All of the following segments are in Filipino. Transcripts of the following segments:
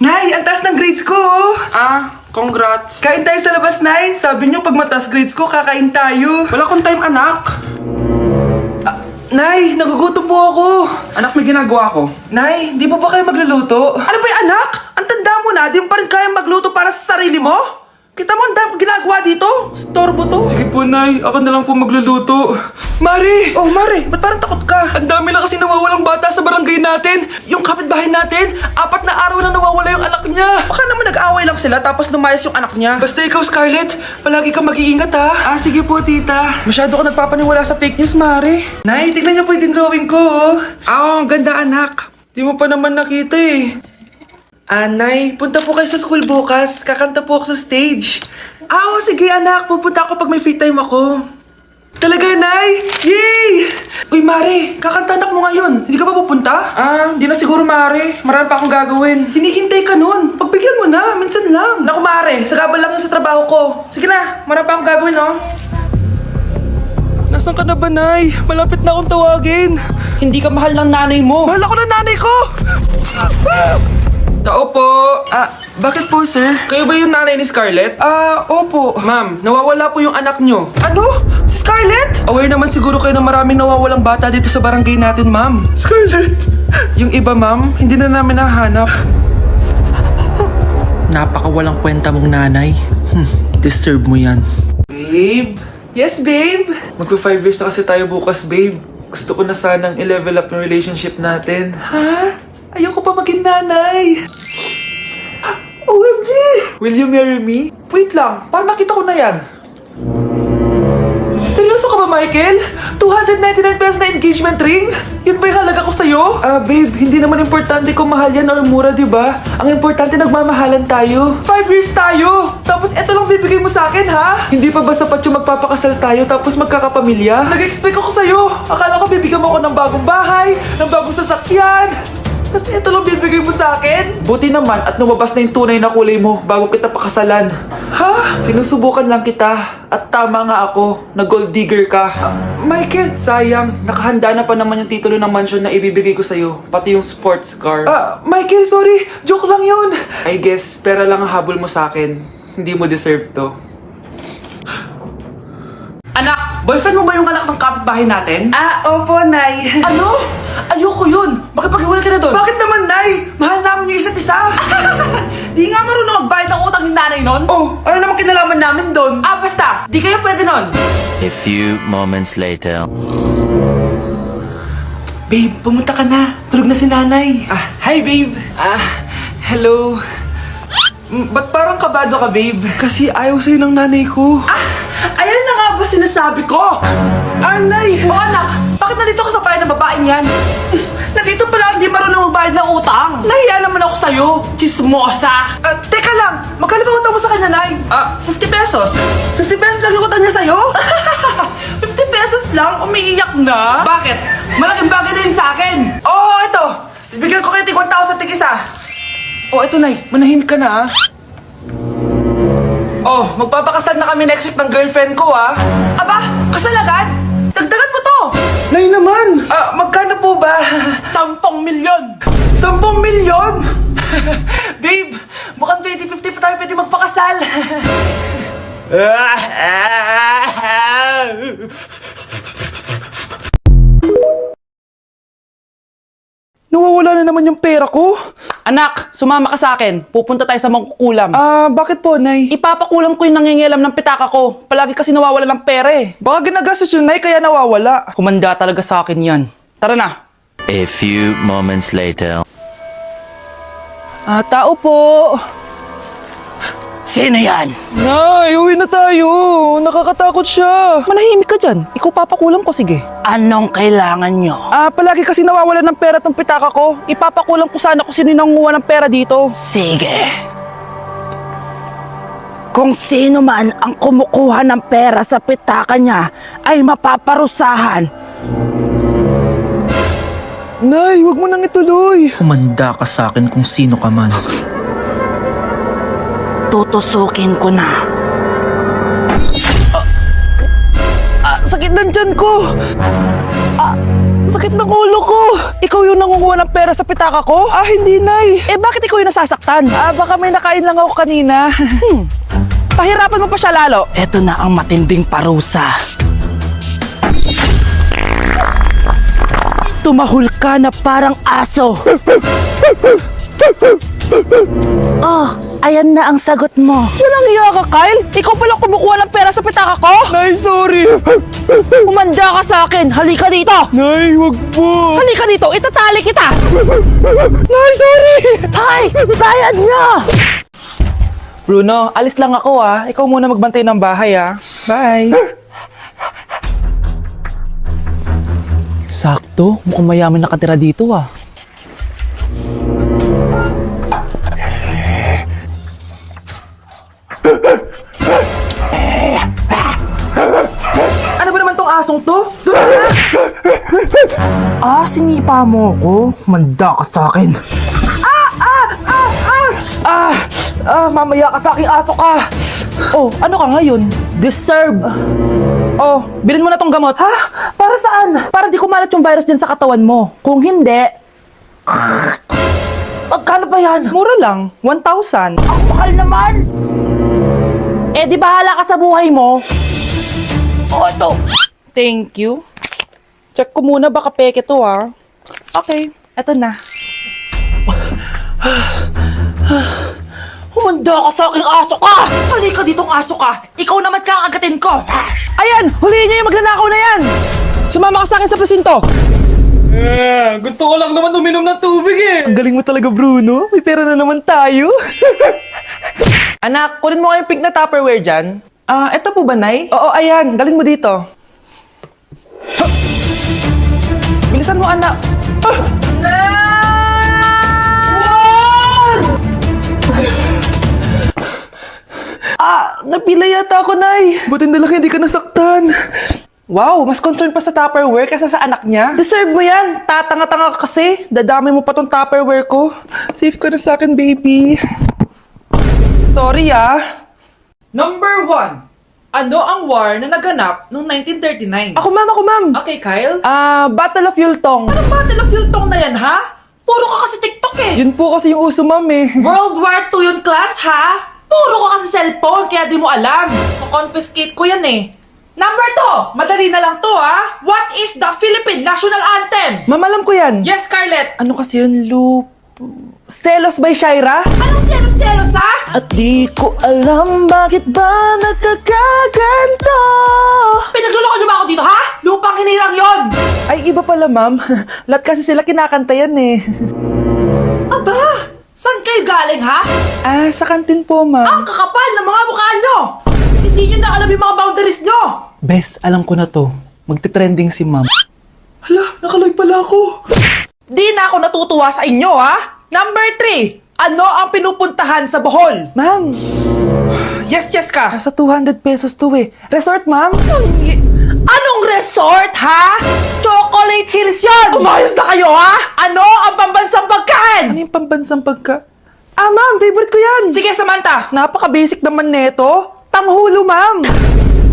Nay, ang taas ng grades ko, oh. Congrats. Kain tayo sa labas, Nay. Sabi niyo, pag mataas grades ko, kakain tayo. Wala akong time, anak. Nay, nagugutom po ako. Anak, may ginagawa ko. Nay, di po ba kayo magluluto? Ano ba yung anak? Ang tanda mo na, di mo pa rin kaya magluto para sa sarili mo? Kita mo ang dami ginagawa dito? Storbo to. Sige po, Nay. Ako na lang po magluluto. Mari! Oh, Mare, ba't parang takot ka? Ang dami na kasi nawawalang bata sa barangay natin. Yung kapitbahay natin, 4 na araw na nawawala yung anak niya. Baka naman nag-away lang sila tapos lumayas yung anak niya. Basta ikaw, Scarlett, palagi kang mag-iingat, ha? Sige po, tita. Masyado ka nagpapaniwala sa fake news, Mari. Nay, tignan niyo po yung drawing ko, oh. Ang ganda, anak. Di mo pa naman nakita, eh. Nay, punta po kayo sa school bukas. Kakanta po ako sa stage. Oo, sige, anak. Pupunta ako pag may free time ako. Talaga, Nay? Yay! Uy, Mare, kakanta anak mo ngayon. Hindi ka ba pupunta? Hindi na siguro, Mari. Marami pa akong gagawin. Hinihintay ka nun. Pagbigyan mo na, minsan lang. Naku, Mare, sagabal lang yun sa trabaho ko. Sige na, marami pa akong gagawin, no? Nasaan ka na ba, Nay? Malapit na akong tawagin. Hindi ka mahal ng nanay mo. Mahal ako ng nanay ko! Tao po! Bakit po, sir? Kayo ba yung nanay ni Scarlett? Opo. Ma'am, nawawala po yung anak nyo. Ano? Si Scarlett? Aware naman siguro kayo na maraming nawawalang bata dito sa barangay natin, ma'am. Scarlett? Yung iba, ma'am, hindi na namin nahanap. Napakawalang kwenta mong nanay. Disturb mo yan. Babe? Yes, babe? Magpa 5 years na kasi tayo bukas, babe. Gusto ko na sanang i-level up yung relationship natin. Ha? Ayoko pa maging nanay. OMG! Will you marry me? Wait lang, parang nakita ko na yan. Seryoso ka ba, Michael? 299 pesos na engagement ring? Yun ba yung halaga ko sa'yo? Babe, hindi naman importante kung mahal yan or mura, di ba? Ang importante, nagmamahalan tayo. 5 years tayo! Tapos eto lang bibigay mo sa akin, ha? Hindi pa ba sapat yung magpapakasal tayo tapos magkakapamilya? Nag-expect ako sa'yo! Akala ko bibigyan mo ako ng bagong bahay, ng bagong sasakyan! Tapos eto lang bibigay mo sa akin? Buti naman at lumabas na yung tunay na kulay mo bago kita pakasalan. Ha? Sinusubukan lang kita at tama nga ako na gold digger ka. Michael! Sayang, nakahanda na pa naman yung titulo ng mansion na ibibigay ko sa'yo, pati yung sports car. Michael, sorry! Joke lang yun! I guess, pera lang ang habol mo sa akin. Hindi mo deserve to. Anak, boyfriend mo ba yung anak ng kapitbahay natin? Opo, Nay. Ano? Ayoko yun! Makipag-iwalay ka na doon! Bakit naman, Nay? Mahal namin yung isa't isa! Di nga marunong magbayad ng utang yung nanay nun? Oh, ano naman kinalaman namin doon? Basta! Di kayo pwede nun! A few moments later. Babe, pumunta ka na. Tulog na si nanay. Hi, babe. Hello. Ba't parang kabado ka, babe? Kasi ayaw sa'yo ng nanay ko. Ayan na nga ba sinasabi ko? Nay! O anak, bakit nandito ka sa bahay ng babaeng yan? Nandito pala hindi marunong magbayad ng utang. Nahiya naman ako sa'yo, chismosa. Teka lang, magkano ba utang mo sa kanya, Nay? 50 pesos. 50 pesos lang yung utang niya sa'yo? 50 pesos lang? Umiiyak na? Bakit? Malaking bagay na yun sa akin. Oo, ito. Bibigyan ko kayo tig 1,000 tig isa. Ito, Nay. Manahimik ka na, Magpapakasal na kami next week ng girlfriend ko, Aba, kasal agad? Dagdagan mo to. Nay naman! Magkano po ba? 10 milyon! 10 milyon? Babe, mukhang 20-50 pa tayo pwede magpakasal. Nawawala na naman yung pera ko. Anak, sumama ka sa akin. Pupunta tayo sa mangkukulam. Bakit po, Nay? Ipapakulam ko yung nangingialam ng pitaka ko. Palagi kasi nawawala ng pera eh. Baka ginagastos yun, Nay, kaya nawawala. Humanda talaga sa akin yan. Tara na. A few moments later. Tao po. Sino yan? Nay, uwi na tayo. Nakakatakot siya. Manahimik ka dyan. Ikaw papakulam ko, sige. Anong kailangan nyo? Palagi kasi nawawala ng pera tong pitaka ko. Ipapakulam ko sana kung sino yung nanguha ng pera dito. Sige. Kung sino man ang kumukuha ng pera sa pitaka niya ay mapaparusahan. Nay, wag mo nang ituloy. Humanda ka sa akin kung sino ka man. Tutusukin ko na. Sakit ng tiyan ko. Sakit ng ulo ko. Ikaw yung nangunguha ng pera sa pitaka ko? Ah, hindi, Nay. Eh, bakit ikaw yung nasasaktan? Baka may nakain lang ako kanina. Pahirapan mo pa siya lalo. Eto na ang matinding parusa. Tumahol ka na parang aso. Oh, ayan na ang sagot mo. Walang iya ka, Kyle. Ikaw pala kumukuha ng pera sa pitaka ko. Nay, sorry. Umanda ka sa akin. Halika dito. Nay, wag po. Halika dito. Itatali kita. Nay, sorry. Ay, bayad niya. Bruno, alis lang ako Ikaw muna magbantay ng bahay Bye. Sakto. Mukhang mayaman nakatira dito Ano ba naman tong asong to? Doon Sinipa mo ko? Manda ka sa akin. Mamaya ka sa aking aso ka. Oh, ano ka ngayon? Deserve. Oh, bilhin mo na tong gamot. Ha? Para saan? Para di kumalat yung virus dyan sa katawan mo. Kung hindi... Magkano ba yan? Mura lang, 1,000. Ang mahal naman! Eh, di bahala ka sa buhay mo. Oh, ito. Thank you. Check ko muna, baka peke to Okay, eto na. Humanda ka sa aking aso ka! Halika ditong aso ka! Ikaw naman kakagatin ko! Ayan! Huliin niyo yung magnanakaw na yan! Sumama ka sa akin sa presinto! Gusto ko lang naman uminom ng tubig Ang galing mo talaga, Bruno. May pera na naman tayo. Anak, kunin mo kayong pink na Tupperware dyan. Eto po ba, Nay? Oo, ayan. Dalhin mo dito. Bilisan mo, anak. Napila yata ako, Nay. Buti na lang hindi ka nasaktan. Wow, mas concerned pa sa Tupperware kaysa sa anak niya. Deserve mo yan. Tatanga-tanga ka kasi. Dadami mo pa tong Tupperware ko. Safe ka na sa akin, baby. Sorry, Number 1. Ano ang war na naganap noong 1939? Ako, ma'am. Okay, Kyle. Battle of Yultong. Anong Battle of Yultong na yan, ha? Puro ka kasi TikTok Yun po kasi yung uso, ma'am World War II yun, class, ha? Puro ka kasi cellphone, kaya di mo alam. Confiscate ko yan Number 2, madali na lang to What is the Philippine National Anthem? Ma'am, alam ko yan. Yes, Scarlett. Ano kasi yun, Selos by Shaira? Anong selos, ha? At di ko alam bakit ba nagkakaganto. Pinagluloko niyo ba ako dito, ha? Lupang hinirang yon. Ay, iba pala, ma'am. Lahat kasi sila kinakanta yan Aba, saan kayo galing, ha? Sa kantin po, ma'am. Ang kakapal ng mga mukha nyo! Hindi nyo na alam yung mga boundaries nyo! Bes, alam ko na to. Magte-trending si ma'am. Hala, nakalive pala ako. Di na ako natutuwa sa inyo, Number 3, ano ang pinupuntahan sa Bohol? Ma'am. Yes ka. Nasa 200 pesos to Resort, ma'am? Anong resort, ha? Chocolate Hills yun! Umayos na kayo, ha? Ano ang pambansang pagkain? Ano yung pambansang pagka? Ma'am, favorite ko yan. Sige, Samantha. Napaka-basic naman neto. Tanghulo, ma'am.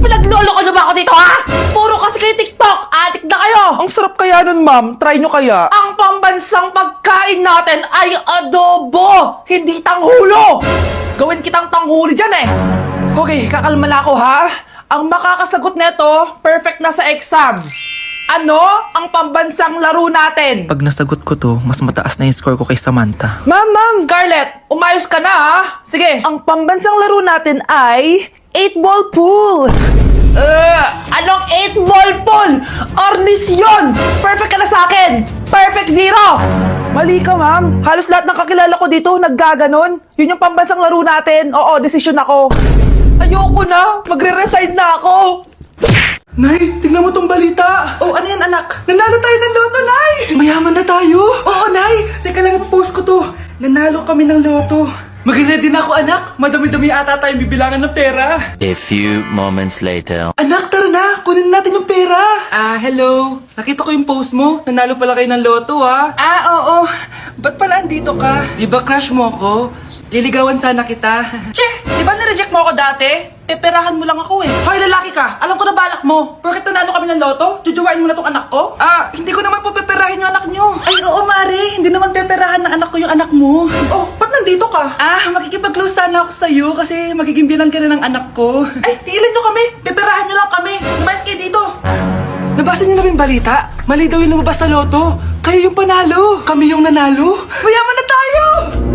Pinaglolo ko na ba ako dito, ha? Puro kasi kayo TikTok. Adik na kayo. Ang sarap kaya nun, ma'am. Try nyo kaya. Ang pambansang pagkain natin ay adobo, hindi tanghulo. Gawin kitang tanghuli dyan Okay, kakalma na ako, ha? Ang makakasagot neto, perfect na sa exam. Ano ang pambansang laro natin? Pag nasagot ko to, mas mataas na yung score ko kay Samantha. Ma'am! Scarlett, umayos ka na, ha? Sige. Ang pambansang laro natin ay 8-ball pool. Anong 8-ball pool? Ornis yun! Perfect ka na sa akin! Perfect 0! Mali ka, ma'am. Halos lahat ng kakilala ko dito naggaganon. Yun yung pambansang laro natin. Oo, desisyon ako. Ayoko na. Magre-resign na ako. Nay, tingnan mo tong balita. Oh, ano yan, anak? Nanalo tayo ng loto, Nay! Mayaman na tayo? Oo, Nay! Teka lang, ipapost ko to. Nanalo kami ng loto. Mag-ready na ako, anak. Madami-dami ata tayong bibilangan ng pera. A few moments later. Anak, tara na. Kunin natin yung pera. Hello. Nakita ko yung post mo. Nanalo pala kayo ng loto, oo. Ba't pala andito ka? Di ba crush mo ako? Liligawan sana kita. Che, di ba na-reject mo ako dati? Peperahan mo lang ako eh. Hoy, lalaki ka! Alam ko na balak mo. Porket nanalo kami ng loto, jujuwain mo na tong anak ko? Hindi ko naman po peperahin yung anak nyo. Ay, oo, Mare. Hindi naman peperahan ng anak ko yung anak mo. Oh, ba't nandito ka? Makikipag-close sana ako sa'yo kasi magiging bilang ka na ng anak ko. Ay, tiilan nyo kami. Peperahan nyo lang kami. Lumayas kayo dito. Nabasa niyo na ba yung balita? Mali daw yung lumabas sa loto. Kayo yung panalo. Kami yung nanalo. Mayaman na tayo!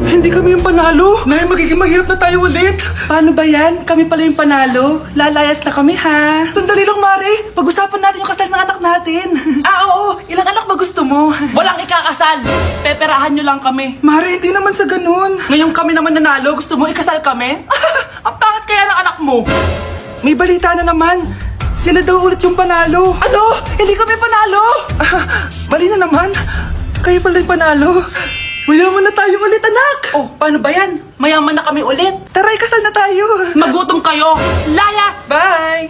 Hindi kami yung panalo. Nay, magiging mahirap na tayo ulit. Paano ba yan? Kami pala yung panalo. Lalayas na kami, ha? Sandali lang, Mare. Pag-usapan natin yung kasal ng anak natin. Oo. Ilang anak ba gusto mo? Walang ikakasal. Peperahan nyo lang kami. Mare, hindi naman sa ganun. Ngayong kami naman nanalo, gusto mo ikasal kami? Ang pangit kaya ng anak mo. May balita na naman. Sila daw ulit yung panalo. Ano? Hindi kami panalo. Mali na naman. Kayo pala yung panalo. Mayaman na tayo ulit, anak. Oh, paano ba yan? Mayaman na kami ulit. Tara, ikasal na tayo. Magutom kayo. Layas! Bye!